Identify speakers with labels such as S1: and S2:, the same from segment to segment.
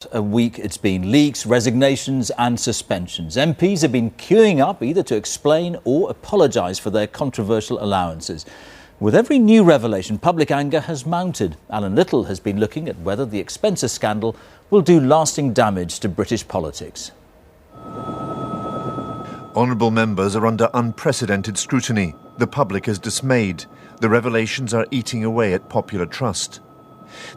S1: A week it's been leaks, resignations and suspensions. MPs have been queuing up either to explain or apologise for their controversial allowances. With every new revelation, public anger has mounted. Alan Little has been looking at whether the expenser scandal will do lasting damage to British politics.
S2: Honourable members are under unprecedented scrutiny. The public is dismayed. The revelations are eating away at popular trust.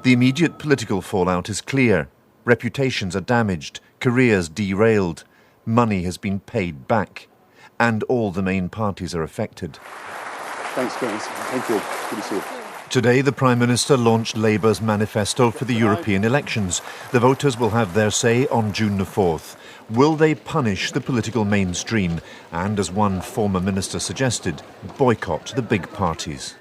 S2: The immediate political fallout is clear. Reputations are damaged, careers derailed, money has been paid back, and all the main parties are affected.
S3: Thanks, James. Thank you. Good to see you.
S2: Today, the Prime Minister launched Labour's manifesto for the European elections. The voters will have their say on June the 4th. Will they punish the political mainstream and, as one former minister suggested, boycott the big parties?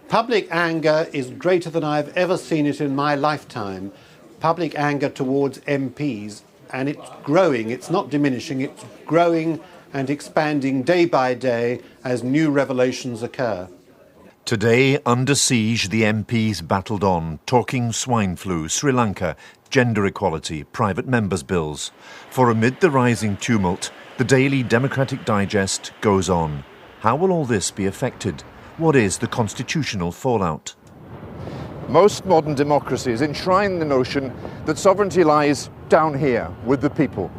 S4: Public anger is greater than I've ever seen it in my lifetime. Public anger towards MPs, and it's growing, it's not diminishing, it's growing and expanding day by day as new revelations occur.
S2: Today, under siege, the MPs battled on, talking swine flu, Sri Lanka, gender equality, private members' bills. For amid the rising tumult, the daily Democratic Digest goes on. How will all this be affected? What is the constitutional fallout?
S5: Most modern democracies enshrine the notion that sovereignty lies down here with the people.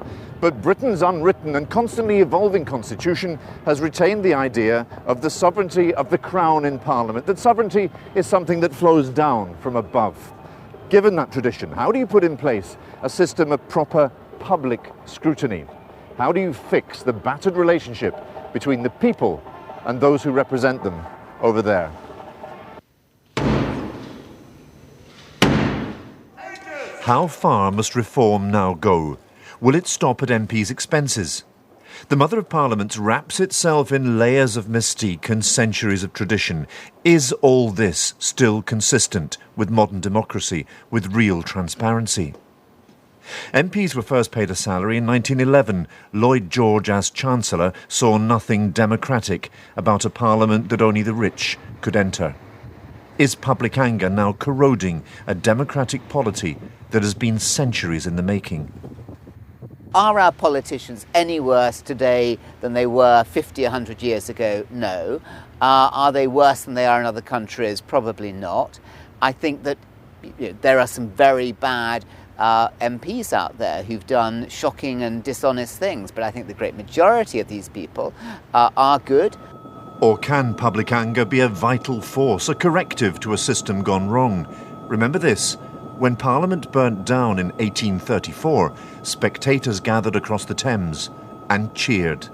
S5: But Britain's unwritten and constantly evolving constitution has retained the idea of the sovereignty of the Crown in Parliament, that sovereignty is something that flows down from above. Given that tradition, how do you put in place a system of proper public scrutiny? How do you fix the battered relationship between the people and those who represent them over there?
S2: How far must reform now go? Will it stop at MPs' expenses? The Mother of Parliament wraps itself in layers of mystique and centuries of tradition. Is all this still consistent with modern democracy, with real transparency? MPs were first paid a salary in 1911. Lloyd George, as Chancellor, saw nothing democratic about a parliament that only the rich could enter. Is public anger now corroding a democratic polity that has been centuries in the making?
S6: Are our politicians any worse today than they were 50, 100 years ago? No. Are they worse than they are in other countries? Probably not. I think that there are some very bad MPs out there who've done shocking and dishonest things, but I think the great majority of these people are good.
S2: Or can public anger be a vital force, a corrective to a system gone wrong? Remember this, when Parliament burnt down in 1834, spectators gathered across the Thames and cheered.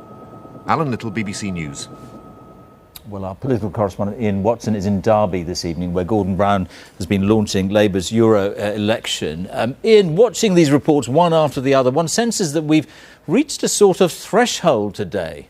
S2: Alan Little, BBC News.
S1: Well, our political correspondent Ian Watson is in Derby this evening, where Gordon Brown has been launching Labour's Euro election. Ian, watching these reports one after the other, one senses that we've reached a sort of threshold today.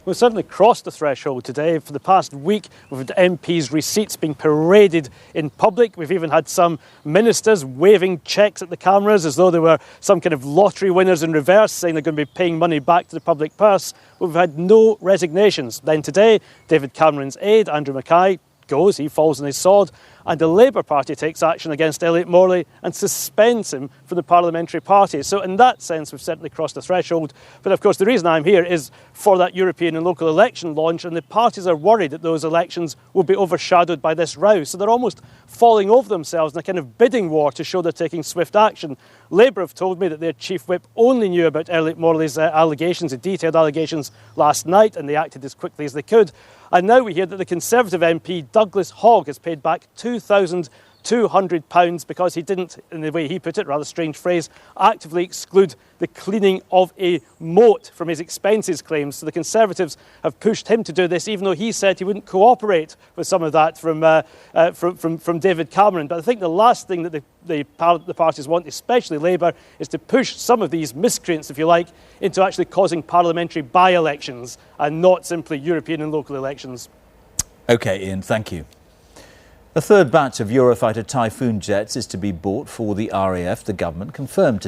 S7: We've certainly crossed the threshold today. For the past week, we've had MPs' receipts being paraded in public. We've even had some ministers waving cheques at the cameras as though they were some kind of lottery winners in reverse, saying they're going to be paying money back to the public purse. But we've had no resignations. Then today, David Cameron's aide, Andrew Mackay, goes, he falls on his sword, and the Labour Party takes action against Elliot Morley and suspends him from the parliamentary party. So in that sense, we've certainly crossed the threshold. But of course, the reason I'm here is for that European and local election launch, and the parties are worried that those elections will be overshadowed by this row. So they're almost falling over themselves in a kind of bidding war to show they're taking swift action. Labour have told me that their chief whip only knew about Elliot Morley's allegations, the detailed allegations, last night, and they acted as quickly as they could. And now we hear that the Conservative MP, Douglas Hogg, has paid back £2,200 because he didn't, in the way he put it, rather strange phrase, actively exclude the cleaning of a moat from his expenses claims. So the Conservatives have pushed him to do this, even though he said he wouldn't cooperate with some of that from David Cameron. But I think the last thing that the parties want, especially Labour, is to push some of these miscreants, if you like, into actually causing parliamentary by-elections and not simply European and local elections.
S1: OK, Ian, thank you. A third batch of Eurofighter Typhoon jets is to be bought for the RAF, the government confirmed today.